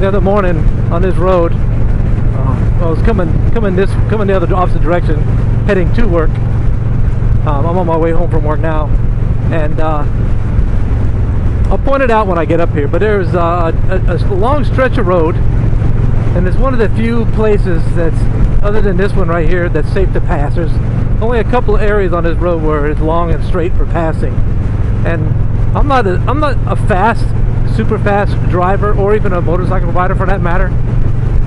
the other morning on this road. I was coming the other opposite direction, heading to work. I'm on my way home from work now, and I'll point it out when I get up here. But there's a long stretch of road, and it's one of the few places that's, other than this one right here, that's safe to pass. There's only a couple of areas on this road where it's long and straight for passing, and I'm not a fast, super fast driver, or even a motorcycle rider for that matter.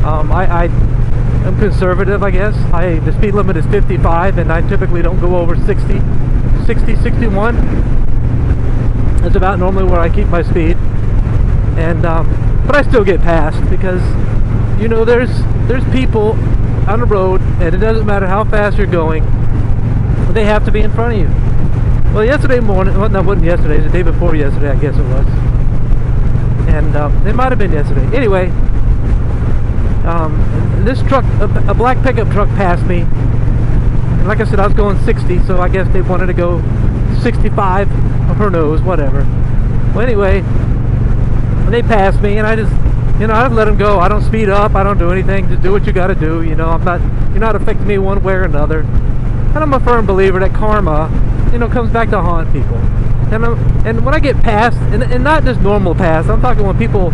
I'm conservative, I guess. The speed limit is 55, and I typically don't go over 60, 61. That's about normally where I keep my speed. And but I still get passed because, you know, there's people on the road, and it doesn't matter how fast you're going, they have to be in front of you. Well, yesterday morning, well, no, it wasn't yesterday, it was the day before yesterday, I guess it was. And it might have been yesterday. Anyway, this truck, a black pickup truck, passed me. And like I said, I was going 60, so I guess they wanted to go 65, or who knows, whatever. Well, anyway, they passed me, and I just, you know, I let them go. I don't speed up, I don't do anything. Just do what you got to do. You know, you're not affecting me one way or another. And I'm a firm believer that karma, you know, comes back to haunt people. And when I get passed, and not just normal pass, I'm talking when people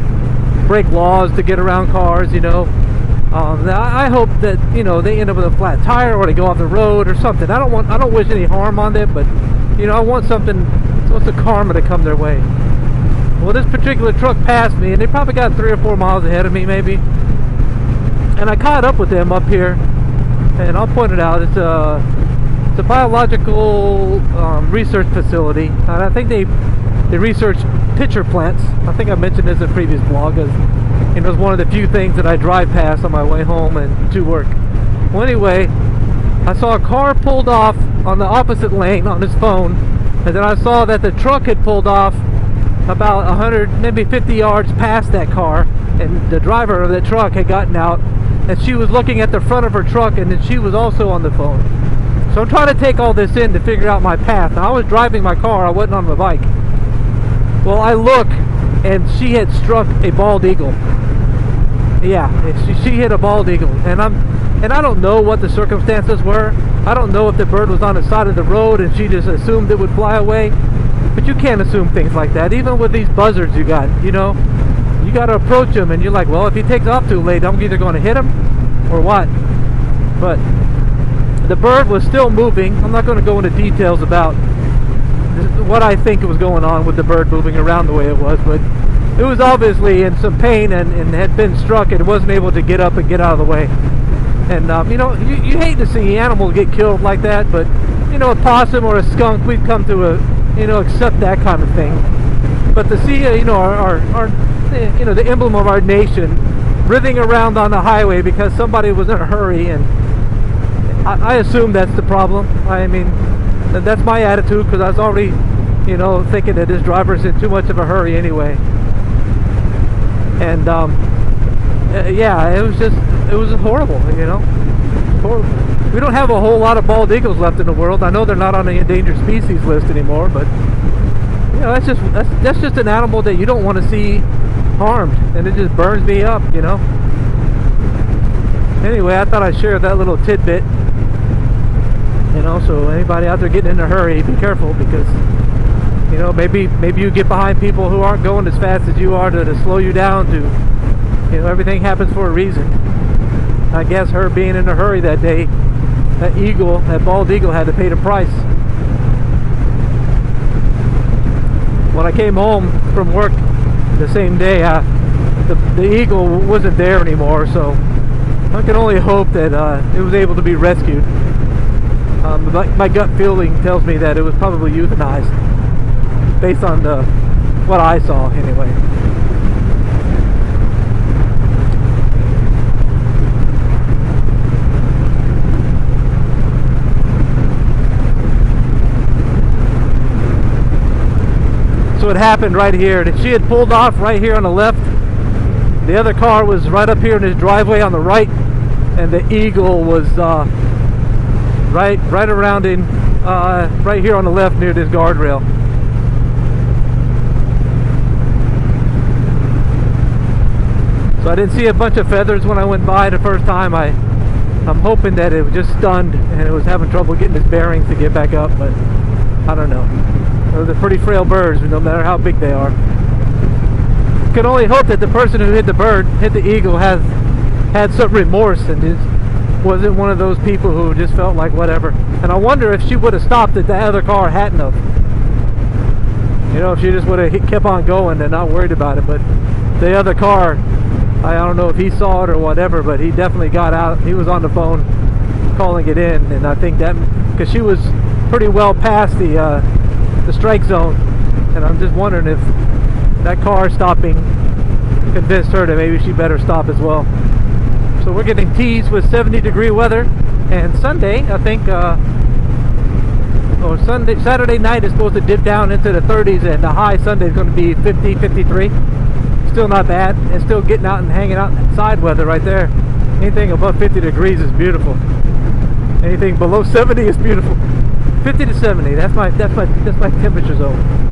break laws to get around cars, you know. I hope that, you know, they end up with a flat tire, or they go off the road or something. I don't wish any harm on them, but, you know, I want the karma to come their way. Well, this particular truck passed me, and they probably got 3 or 4 miles ahead of me, maybe. And I caught up with them up here, and I'll point it out. It's a biological research facility, and I think they research pitcher plants. I think I mentioned this in a previous blog, as it was one of the few things that I drive past on my way home and to work. Well, anyway, I saw a car pulled off on the opposite lane on his phone, and then I saw that the truck had pulled off about 100, maybe 50 yards past that car, and the driver of that truck had gotten out, and she was looking at the front of her truck, and then she was also on the phone. So I'm trying to take all this in to figure out my path. Now, I was driving my car, I wasn't on my bike. Well, I look, and she had struck a bald eagle. Yeah, she hit a bald eagle, and I don't know what the circumstances were. I don't know if the bird was on the side of the road and she just assumed it would fly away. But you can't assume things like that, even with these buzzards you got. You know, you got to approach them, and you're like, well, if he takes off too late, I'm either going to hit him or what. But the bird was still moving. I'm not going to go into details about what I think was going on with the bird moving around the way it was, but it was obviously in some pain and had been struck and wasn't able to get up and get out of the way. And you know, you hate to see animals get killed like that, but you know, a possum or a skunk, we've come to accept that kind of thing. But to see you know, our you know, the emblem of our nation writhing around on the highway because somebody was in a hurry, and I assume that's the problem. I mean, that's my attitude, because I was already, you know, thinking that this driver's in too much of a hurry anyway. And yeah, it was horrible, you know, horrible. We don't have a whole lot of bald eagles left in the world. I know they're not on the endangered species list anymore, but you know, that's just an animal that you don't want to see harmed, and it just burns me up, you know. Anyway, I thought I'd share that little tidbit, you know, so anybody out there getting in a hurry, be careful, because you know, maybe you get behind people who aren't going as fast as you are to slow you down. To, you know, everything happens for a reason. I guess her being in a hurry that day, that bald eagle had to pay the price. When I came home from work the same day, the eagle wasn't there anymore, so I can only hope that it was able to be rescued. My gut feeling tells me that it was probably euthanized, based on what I saw anyway. So it happened right here. She had pulled off right here on the left. The other car was right up here in his driveway on the right, and the eagle was right around in right here on the left near this guardrail. So I didn't see a bunch of feathers when I went by the first time. I'm hoping that it was just stunned and it was having trouble getting its bearings to get back up, but I don't know. Those are pretty frail birds, no matter how big they are. Can only hope that the person who hit the bird, hit the eagle, had some remorse and just wasn't one of those people who just felt like whatever. And I wonder if she would have stopped if the other car hadn't have. You know, if she just would have kept on going and not worried about it. But the other car, I don't know if he saw it or whatever, but he definitely got out. He was on the phone calling it in, and I think that because she was pretty well past the strike zone, and I'm just wondering if that car stopping convinced her that maybe she better stop as well. So we're getting teased with 70-degree weather, and Sunday, I think, or Saturday night is supposed to dip down into the 30s, and the high Sunday is going to be 50, 53. Still not bad, and still getting out and hanging out inside weather right there. Anything above 50 degrees is beautiful. Anything below 70 is beautiful. 50 to 70, that's my temperature zone.